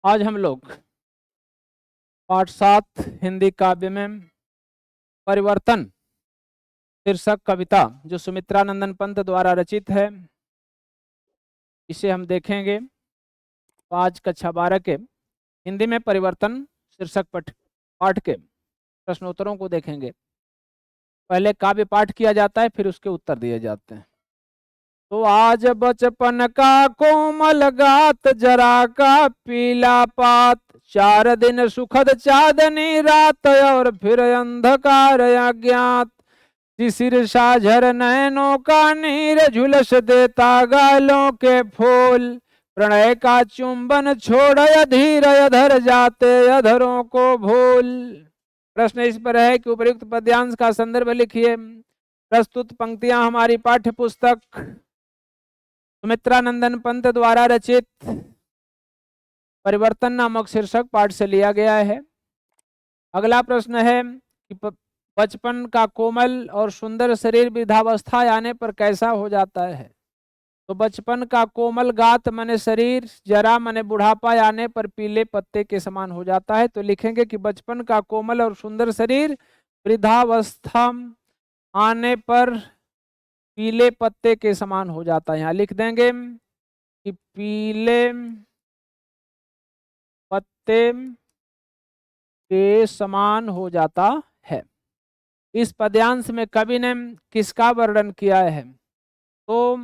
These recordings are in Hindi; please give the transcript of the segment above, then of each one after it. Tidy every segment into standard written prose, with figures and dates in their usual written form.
आज हम लोग पाठ 7 हिंदी काव्य में परिवर्तन शीर्षक कविता जो सुमित्रानंदन पंत द्वारा रचित है, इसे हम देखेंगे। तो आज कक्षा 12 के हिंदी में परिवर्तन शीर्षक पाठ के प्रश्नोत्तरों को देखेंगे। पहले काव्य पाठ किया जाता है, फिर उसके उत्तर दिए जाते हैं। तो आज बचपन का कोमल गात, जरा का पीला पात, 4 दिन सुखद चांदनी रात, और फिर अंधकार अज्ञात। शिशिर साझर नैनों का नीर, झुलस देता गालों के फूल, प्रणय का चुंबन छोड़ अधीर, अधर जाते अधरों को भूल। प्रश्न इस पर है कि उपर्युक्त पद्यांश का संदर्भ लिखिए। प्रस्तुत पंक्तियां हमारी पाठ्य पुस्तक सुमित्रानंदन पंत द्वारा रचित परिवर्तन नामक शीर्षक पाठ से लिया गया है। अगला प्रश्न है कि बचपन का कोमल और सुंदर शरीर वृद्धावस्था आने पर कैसा हो जाता है। तो बचपन का कोमल गात मने शरीर, जरा मने बुढ़ापा आने पर पीले पत्ते के समान हो जाता है। तो लिखेंगे कि बचपन का कोमल और सुंदर शरीर वृद्धावस्था आने पर पीले पत्ते के समान हो जाता है। यहाँ लिख देंगे कि पीले पत्ते के समान हो जाता है। इस पद्यांश में कवि ने किसका वर्णन किया है? तो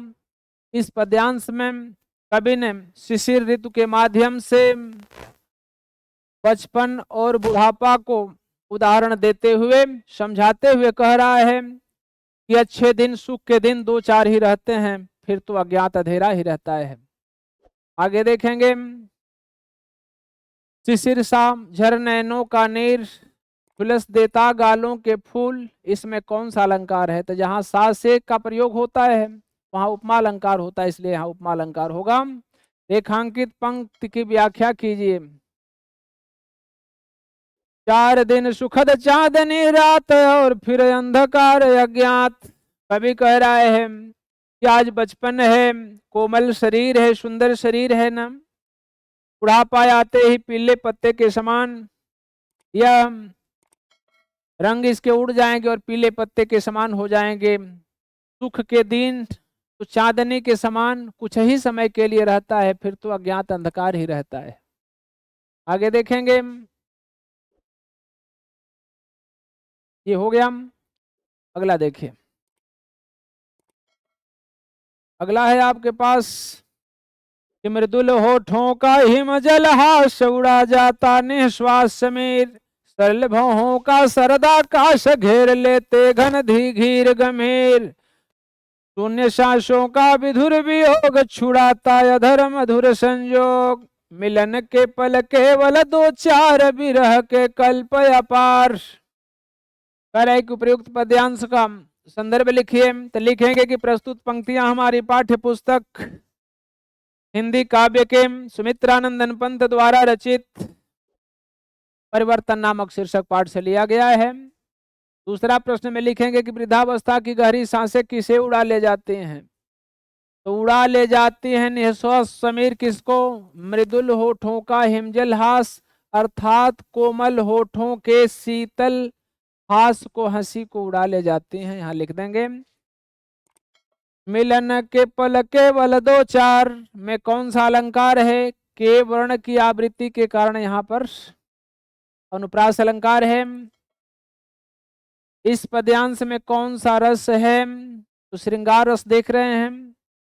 इस पद्यांश में कवि ने शिशिर ऋतु के माध्यम से बचपन और बुढ़ापा को उदाहरण देते हुए समझाते हुए कह रहा है कि अच्छे दिन, सुख के दिन 2-4 ही रहते हैं, फिर तो अज्ञात अंधेरा ही रहता है। आगे देखेंगे, शिशिर सा झर नैनों का नीर, झुलस देता गालों के फूल। इसमें कौन सा अलंकार है? तो जहां सा से का प्रयोग होता है वहां उपमा अलंकार होता है, इसलिए यहाँ उपमा अलंकार होगा। रेखांकित पंक्ति की व्याख्या कीजिए। 4 दिन सुखद चांदनी रात, और फिर अंधकार अज्ञात। कवि कह रहा है कि आज बचपन है, कोमल शरीर है, सुंदर शरीर है ना, बुढ़ापा आते ही पीले पत्ते के समान यह रंग इसके उड़ जाएंगे और पीले पत्ते के समान हो जाएंगे। सुख के दिन तो चांदनी के समान कुछ ही समय के लिए रहता है, फिर तो अज्ञात अंधकार ही रहता है। आगे देखेंगे, ये हो गया। अगला देखिए, अगला है आपके पास कि मृदुल होठों का हिमजल हास, उड़ा जाता निश्वास समीर, सरल भौहों का सरदा काश, घेर लेते घन धीघीर गंभीर, शून्य सांसों का विधुर वियोग, छुड़ाता अधर मधुर संजोग, मिलन के पल केवल 2-4, विरह के कल्प अपार। कर उपयुक्त पद्यांश का संदर्भ लिखिए। तो लिखेंगे कि प्रस्तुत पंक्तियां हमारी पाठ्य पुस्तक हिंदी काव्य के सुमित्रानंदन पंत द्वारा रचित परिवर्तन नामक शीर्षक पाठ से लिया गया है। दूसरा प्रश्न में लिखेंगे कि वृद्धावस्था की गहरी सांसें किसे उड़ा ले जाती हैं। तो उड़ा ले जाती हैं निःश्वास समीर किसको? मृदुल होठों का हिमजल हास, अर्थात कोमल होठों के शीतल हास को, हंसी को उड़ा ले जाती हैं। यहाँ लिख देंगे, मिलन के पल केवल 2-4 में कौन सा अलंकार है? के वर्ण की आवृत्ति के कारण यहाँ पर अनुप्रास अलंकार है। इस पद्यांश में कौन सा रस है? तो श्रृंगार रस देख रहे हैं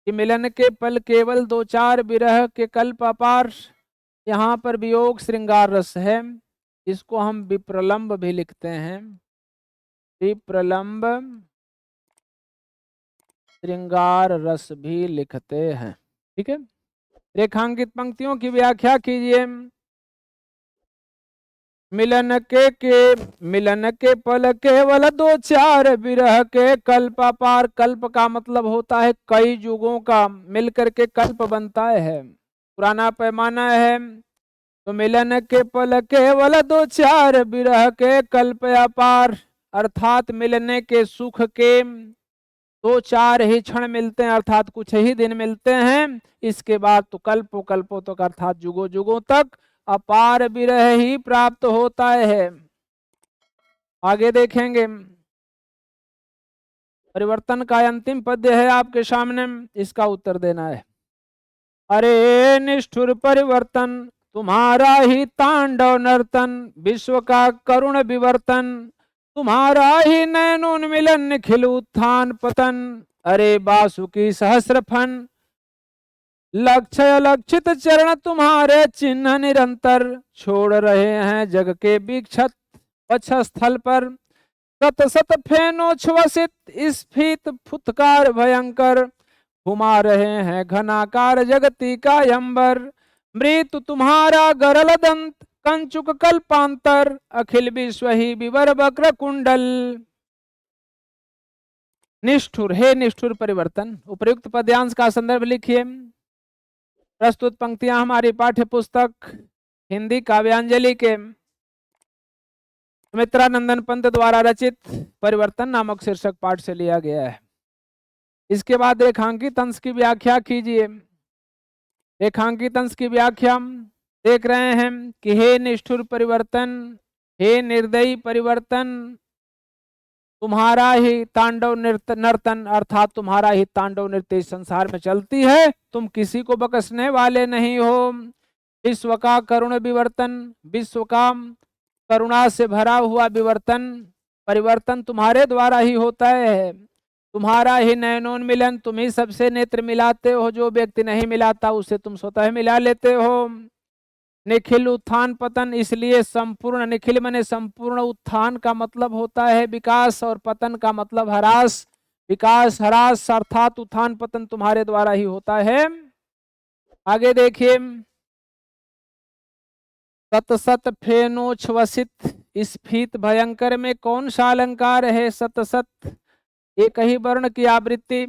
कि मिलन के पल केवल 2-4, विरह के कल्प अपार। यहाँ पर वियोग श्रृंगार रस है, इसको हम विप्रलंब भी लिखते हैं। विप्रलंब श्रृंगार रस भी लिखते हैं, ठीक है। रेखांकित पंक्तियों की व्याख्या कीजिए। मिलन के पल केवल 2-4, विरह के कल्प अपार। कल्प का मतलब होता है कई युगों का मिलकर के कल्प बनता है, पुराना पैमाना है। तो मिलन के पल केवल 2-4, विरह के कल्प अपार, अर्थात मिलने के सुख के 2-4 ही क्षण मिलते हैं, अर्थात कुछ ही दिन मिलते हैं। इसके बाद तो कल्पों कल्पों तक, अर्थात युगों युगों तक अपार विरह ही प्राप्त होता है। आगे देखेंगे, परिवर्तन का अंतिम पद्य है आपके सामने, इसका उत्तर देना है। अरे निष्ठुर परिवर्तन, तुम्हारा ही तांडव नर्तन, विश्व का करुण विवर्तन, तुम्हारा ही नैनोन्मिलन, निखिल उत्थान पतन। अरे बासुकी सहस्र फन, लक्ष्य लक्षित चरण तुम्हारे चिन्ह निरंतर, छोड़ रहे हैं जग के विक्षत वक्षस्थल पर। सत सत फेनोच्छ्वसित स्फीत फुत्कार भयंकर, घुमा रहे हैं घनाकार जगती का अंबर। मृत्यु तुम्हारा गरल दंत, कंचुक कल्पांतर, अखिल विश्व ही विवर वक्र कुंडल। निष्ठुर, हे निष्ठुर परिवर्तन, उपर्युक्त पद्यांश का संदर्भ लिखिए। प्रस्तुत पंक्तियां हमारी पाठ्य पुस्तक हिंदी काव्यांजलि के सुमित्रानंदन पंत द्वारा रचित परिवर्तन नामक शीर्षक पाठ से लिया गया है। इसके बाद रेखांकित अंश की व्याख्या कीजिए। रेखांकित अंश की व्याख्या देख रहे हैं कि हे निष्ठुर परिवर्तन, हे निर्दयी परिवर्तन, तुम्हारा ही तांडव नर्तन अर्थात तुम्हारा ही तांडव नृत्य इस संसार में चलती है, तुम किसी को बख्शने वाले नहीं हो। विश्व का करुण विवर्तन, विश्व का करुणा से भरा हुआ विवर्तन, परिवर्तन तुम्हारे द्वारा ही होता है। तुम्हारा ही नयनोन्मिलन, तुम ही सबसे नेत्र मिलाते हो, जो व्यक्ति नहीं मिलाता उसे तुम स्वतः मिला लेते हो। निखिल उत्थान पतन, इसलिए संपूर्ण, निखिल माने संपूर्ण, उत्थान का मतलब होता है विकास और पतन का मतलब ह्रास। विकास ह्रास अर्थात उत्थान पतन तुम्हारे द्वारा ही होता है। आगे देखिए, सत सत फेनोच्छ्वसित स्फीत भयंकर में कौन सा अलंकार है? सत सत एक ही वर्ण की आवृत्ति,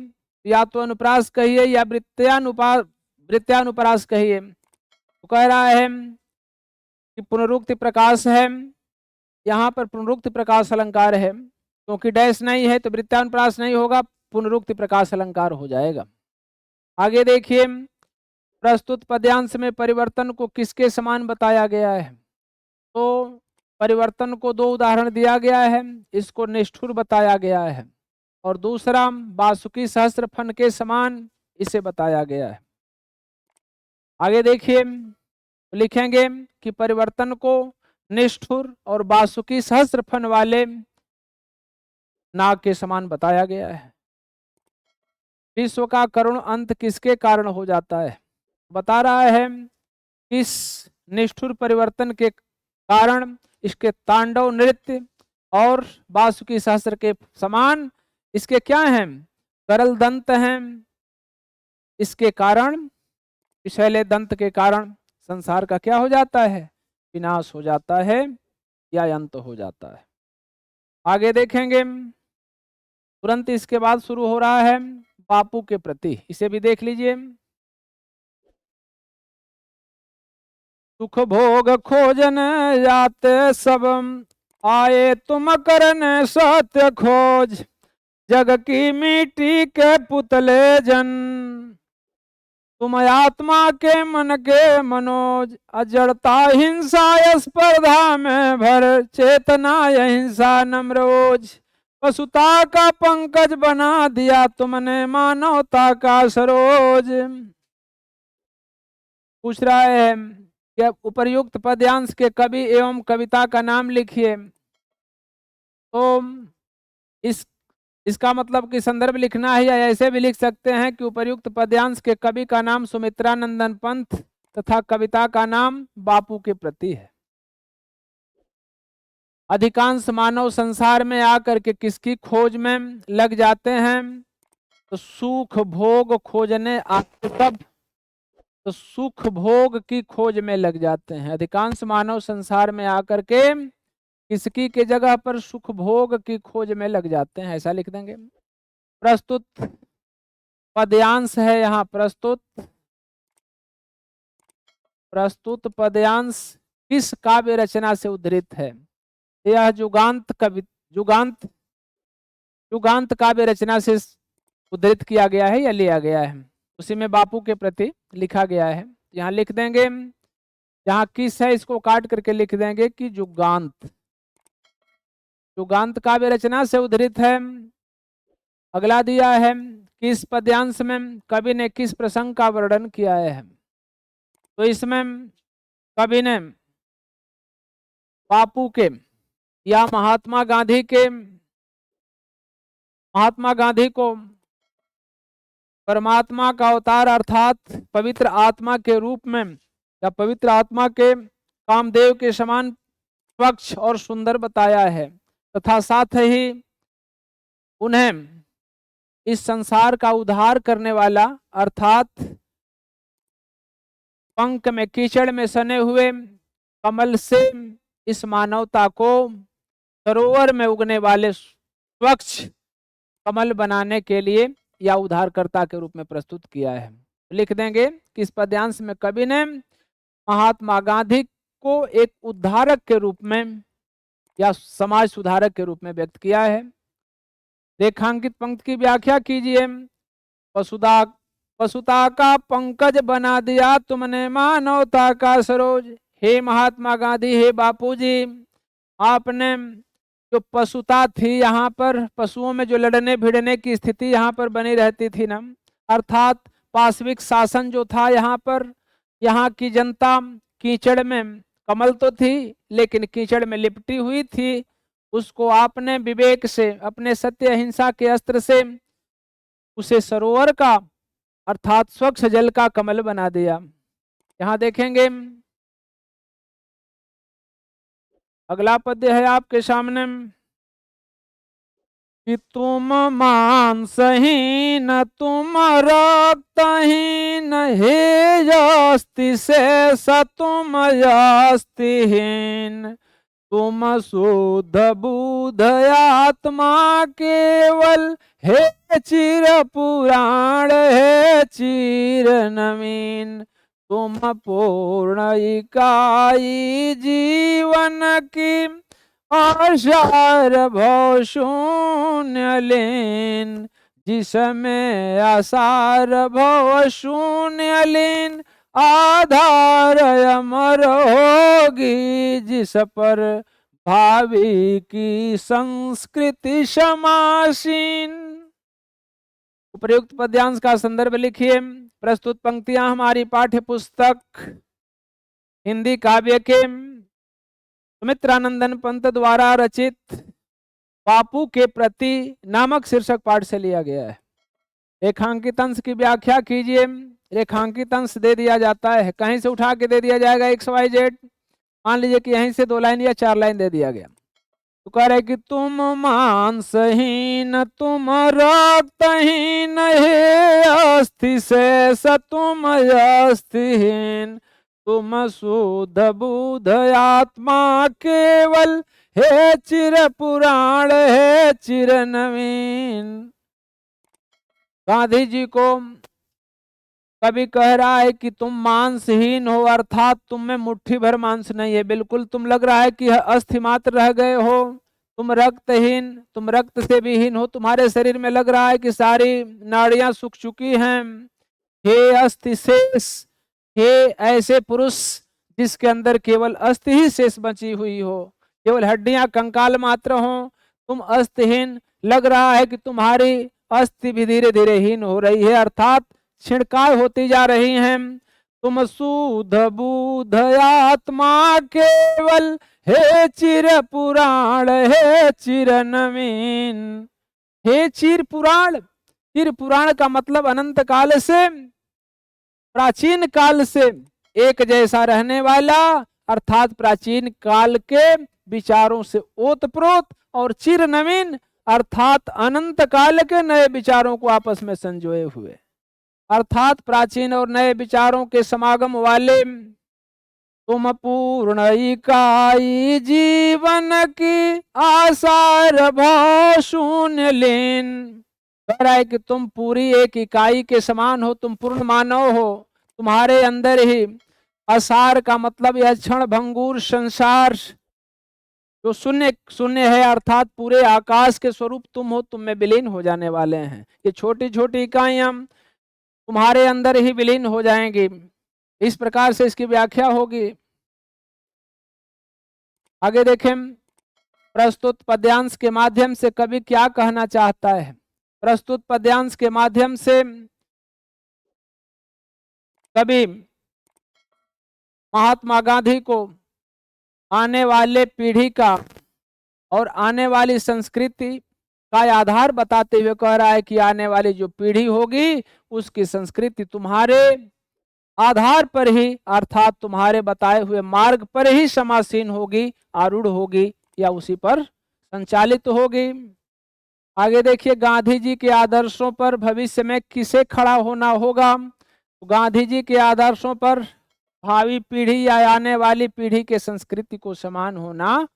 या तो अनुप्रास कहिए या वृत्यानुप्रास कहिए। तो कह रहा है कि पुनरुक्ति प्रकाश है, यहाँ पर पुनरुक्ति प्रकाश अलंकार है, क्योंकि डैश नहीं है तो वृत्यानुप्रास नहीं होगा, पुनरुक्ति प्रकाश अलंकार हो जाएगा। आगे देखिए, प्रस्तुत पद्यांश में परिवर्तन को किसके समान बताया गया है? तो परिवर्तन को दो उदाहरण दिया गया है, इसको निष्ठुर बताया गया है और दूसरा बासुकी सहस्त्र फन के समान इसे बताया गया है। आगे देखिए, लिखेंगे कि परिवर्तन को निष्ठुर और बासुकी सहस्त्र फन वाले नाग के समान बताया गया है। विश्व का करुण अंत किसके कारण हो जाता है? बता रहा है इस निष्ठुर परिवर्तन के कारण इसके तांडव नृत्य और बासुकी सहस्त्र के समान इसके क्या हैं? करल दंत हैं। इसके कारण, विषैले दंत के कारण संसार का क्या हो जाता है? विनाश हो जाता है या अंत हो जाता है। आगे देखेंगे, तुरंत इसके बाद शुरू हो रहा है बापू के प्रति, इसे भी देख लीजिए। सुख भोग खोजन जाते सब, आए तुम करने सत्य खोज, जग की मिट्टी के पुतले जन, तुम आत्मा के मन के मनोज, अजड़ता हिंसा स्पर्धा में भर, चेतना अहिंसा नम्रोज, पशुता का पंकज बना दिया तुमने मानवता का सरोज। पूछ रहा है कि उपर्युक्त पद्यांश के कवि एवं कविता का नाम लिखिए। तो इसका मतलब कि संदर्भ लिखना है, या ऐसे भी लिख सकते हैं कि उपर्युक्त पद्यांश के कवि का नाम सुमित्रानंदन पंत तथा कविता का नाम बापू के प्रति है। अधिकांश मानव संसार में आकर के किसकी खोज में लग जाते हैं? तो सुख भोग खोजने आते सब, तो सुख भोग की खोज में लग जाते हैं। अधिकांश मानव संसार में आकर के किसकी के जगह पर सुख भोग की खोज में लग जाते हैं, ऐसा लिख देंगे। प्रस्तुत पद्यांश है यहाँ, प्रस्तुत पद्यांश किस काव्य रचना से उद्धृत है? यह युगांत काव्य रचना से उद्धृत किया गया है या लिया गया है? उसी में बापू के प्रति लिखा गया है। यहाँ लिख देंगे जहाँ किस है इसको काट करके लिख देंगे कि युगांत। युगांत काव्य रचना से उद्धृत है। अगला दिया है किस पद्यांश में कवि ने किस प्रसंग का वर्णन किया है। तो इसमें कवि ने बापू के या महात्मा गांधी को परमात्मा का अवतार अर्थात पवित्र आत्मा के रूप में या पवित्र आत्मा के कामदेव के समान स्वच्छ और सुंदर बताया है, तथा साथ ही उन्हें इस संसार का उद्धार करने वाला अर्थात पंख में कीचड़ में सने हुए कमल से इस मानवता को सरोवर में उगने वाले स्वच्छ कमल बनाने के लिए या उद्धारकर्ता के रूप में प्रस्तुत किया है। लिख देंगे कि इस पद्यांश में कवि ने महात्मा गांधी को एक उद्धारक के रूप में या समाज सुधारक के रूप में व्यक्त किया है। रेखांकित पंक्ति की व्याख्या कीजिए। पशुता का पंकज बना दिया तुमने मानवता का सरोज। हे महात्मा गांधी, हे बापूजी, आपने जो पशुता थी यहाँ पर, पशुओं में जो लड़ने भिड़ने की स्थिति यहाँ पर बनी रहती थी ना, अर्थात पाशविक शासन जो था यहाँ पर, यहाँ की जनता कीचड़ में, कमल तो थी लेकिन कीचड़ में लिपटी हुई थी, उसको आपने विवेक से अपने सत्य अहिंसा के अस्त्र से उसे सरोवर का अर्थात स्वच्छ जल का कमल बना दिया। यहाँ देखेंगे अगला पद्य है आपके सामने कि तुम मांसहीन तुम रक्तहीन हे यस्ति शेष तुम यस्तिहीन तुम शुद्ध बुद्ध आत्मा केवल हे चिर पुराण हे चिर नवीन तुम पूर्ण इकाई जीवन की आशार भव शून्य लीन जिसमें आसार भव शून्य लीन आधार अमर होगी जिस पर भावी की संस्कृति समासीन। उपर्युक्त पद्यांश का संदर्भ लिखिए। प्रस्तुत पंक्तियां हमारी पाठ्य पुस्तक हिंदी काव्य के सुमित्रानंदन पंत द्वारा रचित बापू के प्रति नामक शीर्षक पाठ से लिया गया है। रेखांकित अंश की व्याख्या कीजिए। रेखांकित अंश दे दिया जाता है, कहीं से उठा के दे दिया जाएगा XYZ। मान लीजिए कि यहीं से 2 लाइन या 4 लाइन दे दिया गया, तो कह रहे कि तुम मांसहीन तुम रक्तहीन हे अस्थि शेष तुम अस्थिहीन तुम शुद्ध बुद्ध आत्मा केवल हे चिर पुराण हे चिर नवीन। गांधी जी को कभी कह रहा है कि तुम मांसहीन हो, अर्थात तुम में मुट्ठी भर मांस नहीं है, बिल्कुल तुम लग रहा है कि अस्थि मात्र रह गए हो। तुम रक्तहीन, तुम रक्त से भी हीन हो, तुम्हारे शरीर में लग रहा है कि सारी नाड़ियां सूख चुकी हैं। हे अस्थि शेष, हे ऐसे पुरुष जिसके अंदर केवल अस्थि ही शेष बची हुई हो, केवल हड्डियां कंकाल मात्र हो, तुम अस्थहीन, लग रहा है कि तुम्हारी अस्थि भी धीरे धीरे हीन हो रही है, अर्थात छिड़काव होती जा रही हैं। तुम शुद्ध बुद्ध आत्मा केवल हे चिर पुराण हे चिर नवीन। हे चिर पुराण, चिर पुराण का मतलब अनंत काल से, प्राचीन काल से एक जैसा रहने वाला, अर्थात प्राचीन काल के विचारों से ओतप्रोत, और चिर नवीन अर्थात अनंत काल के नए विचारों को आपस में संजोए हुए, अर्थात प्राचीन और नए विचारों के समागम वाले तुम पूर्ण इकाई जीवन की आसार भाव शून्य लीन। कह रहा है कि तुम पूरी एक इकाई के समान हो, तुम पूर्ण मानव हो, तुम्हारे अंदर ही आसार का मतलब यह क्षण भंगुर संसार जो शून्य शून्य है, अर्थात पूरे आकाश के स्वरूप तुम हो, तुम में विलीन हो जाने वाले हैं। ये छोटी छोटी इकाइयां तुम्हारे अंदर ही विलीन हो जाएंगी। इस प्रकार से इसकी व्याख्या होगी। आगे देखें, प्रस्तुत पद्यांश के माध्यम से कवि क्या कहना चाहता है। प्रस्तुत पद्यांश के माध्यम से कवि महात्मा गांधी को आने वाले पीढ़ी का और आने वाली संस्कृति का आधार बताते हुए कह रहा है कि आने वाली जो पीढ़ी होगी उसकी संस्कृति तुम्हारे आधार पर ही, अर्थात तुम्हारे बताए हुए मार्ग पर ही समासीन होगी, आरूढ़ होगी या उसी पर संचालित होगी। आगे देखिए, गांधी जी के आदर्शों पर भविष्य में किसे खड़ा होना होगा। तो गांधी जी के आदर्शों पर भावी पीढ़ी या आने वाली पीढ़ी के संस्कृति को समान होना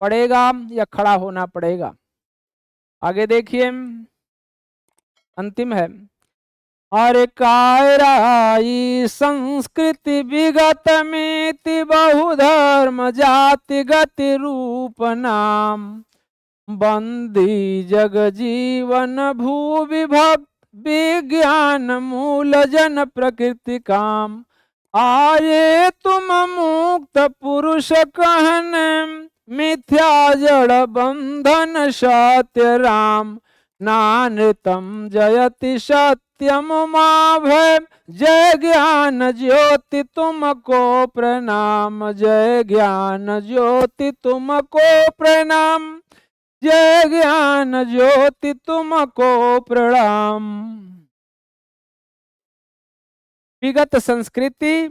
पड़ेगा या खड़ा होना पड़ेगा। आगे देखिए, अंतिम है, और कायराई संस्कृति विगत मिति बहुधर्म जाति गति रूप नाम बंदी जग जीवन भू विभक्त विज्ञान मूल जन प्रकृति काम आये तुम मुक्त पुरुष कहन मिथ्या जड़ बंधन सत्य राम नानृतम जयति सत्यम माभय जय ज्ञान ज्योति तुमको प्रणाम जय ज्ञान ज्योति तुमको प्रणाम जय ज्ञान ज्योति तुमको प्रणाम। विगत संस्कृति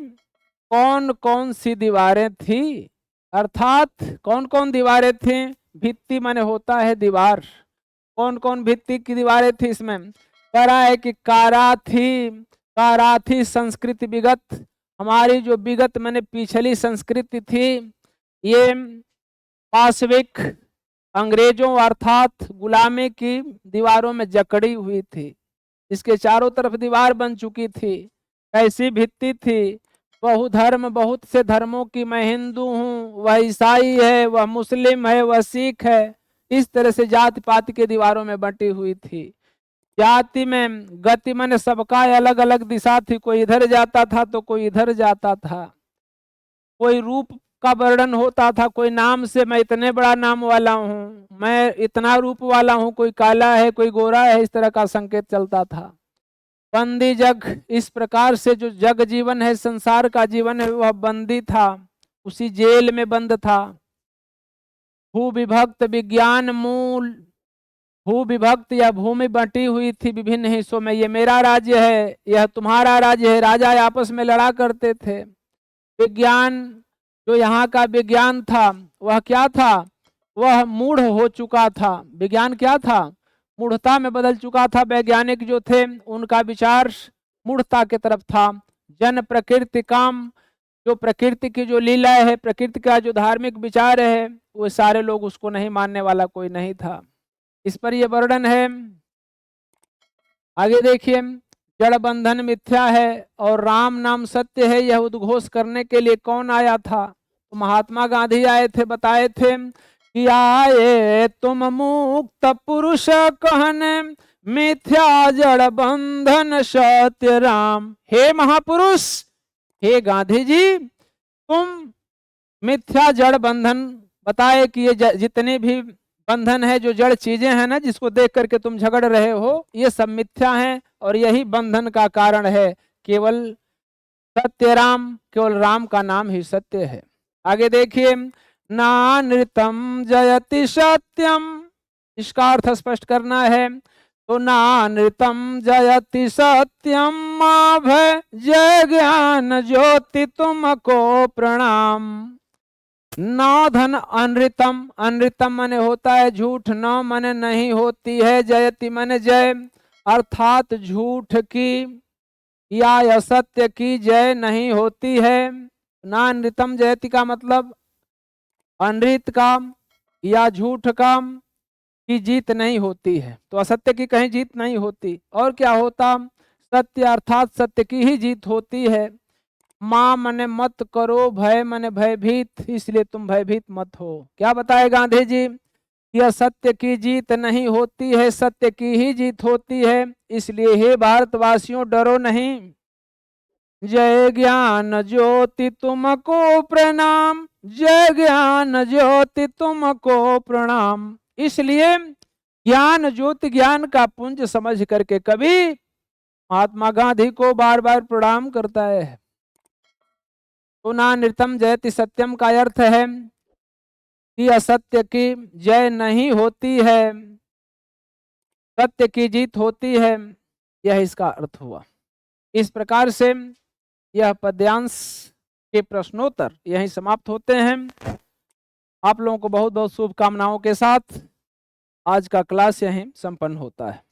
कौन कौन सी दीवारें थी, अर्थात कौन कौन दीवारें थी। भित्ति माने होता है दीवार, कौन कौन भित्ति की दीवारें थी। इसमें कह रहा है कि कारा थी संस्कृति विगत, हमारी जो विगत माने पिछली संस्कृति थी ये पाशविक अंग्रेजों अर्थात गुलामी की दीवारों में जकड़ी हुई थी, इसके चारों तरफ दीवार बन चुकी थी। कैसी भित्ति थी, बहुधर्म, बहुत से धर्मों की, मैं हिंदू हूँ, वह ईसाई है, वह मुस्लिम है, वह सिख है, इस तरह से जाति पाति के दीवारों में बंटी हुई थी। जाति में गति माने सबका अलग अलग दिशा थी, कोई इधर जाता था तो कोई इधर जाता था, कोई रूप का वर्णन होता था, कोई नाम से मैं इतने बड़ा नाम वाला हूँ, मैं इतना रूप वाला हूँ, कोई काला है कोई गोरा है, इस तरह का संकेत चलता था। बंदी जग, इस प्रकार से जो जग जीवन है, संसार का जीवन है, वह बंदी था, उसी जेल में बंद था। भू विभक्त विज्ञान मूल, भू विभक्त या भूमि बंटी हुई थी विभिन्न हिस्सों में, ये मेरा राज्य है, यह तुम्हारा राज्य है, राजा आपस में लड़ा करते थे। विज्ञान, जो यहाँ का विज्ञान था वह क्या था, वह मूढ़ हो चुका था। विज्ञान क्या था, मूढ़ता में बदल चुका था। वैज्ञानिक जो थे उनका विचार मूढ़ता के तरफ था। जन प्रकृति काम, जो प्रकृति की जो लीला है, प्रकृति का जो धार्मिक विचार है, वो सारे लोग उसको नहीं मानने वाला कोई नहीं था। इस पर यह वर्णन है। आगे देखिए, जड़ बंधन मिथ्या है और राम नाम सत्य है, यह उद्घोष करने के लिए कौन आया था। तो महात्मा गांधी आए थे, बताए थे कि आए तुम मुक्त पुरुष कहने मिथ्या जड़ बंधन सत्य राम। हे महापुरुष, हे गांधी जी, तुम मिथ्या जड़ बंधन बताए कि ये जितने भी बंधन है, जो जड़ चीजें हैं ना, जिसको देख करके तुम झगड़ रहे हो, ये सब मिथ्या हैं और यही बंधन का कारण है। केवल सत्य राम, केवल राम का नाम ही सत्य है। आगे देखिए, नानृतम जयति सत्यम, इसका अर्थ स्पष्ट करना है। तो नानृतम जयति सत्यम माभय जय ज्ञान ज्योति तुमको प्रणाम। न धन अनृतम, अनृतम माने होता है झूठ, न माने नहीं होती है, जयति माने जय, अर्थात झूठ की या असत्य की जय नहीं होती है। नानृतम जयति का मतलब अनृत का या झूठ का की जीत नहीं होती है, तो असत्य की कहीं जीत नहीं होती। और क्या होता, सत्य अर्थात सत्य की ही जीत होती है। मां मने मत करो, भय मने भयभीत, इसलिए तुम भयभीत मत हो। क्या बताए गांधी जी, यह सत्य की जीत नहीं होती है, सत्य की ही जीत होती है। इसलिए हे भारतवासियों, डरो नहीं। जय ज्ञान ज्योति तुमको प्रणाम, जय ज्ञान ज्योति तुमको प्रणाम। इसलिए ज्ञान ज्योति, ज्ञान का पुंज समझ करके कवि महात्मा गांधी को बार बार प्रणाम करता है। पुनः नृतम जयति सत्यम का अर्थ है कि असत्य की जय नहीं होती है, सत्य की जीत होती है, यह इसका अर्थ हुआ। इस प्रकार से यह पद्यांश के प्रश्नोत्तर यहीं समाप्त होते हैं। आप लोगों को बहुत बहुत शुभकामनाओं के साथ आज का क्लास यहीं संपन्न होता है।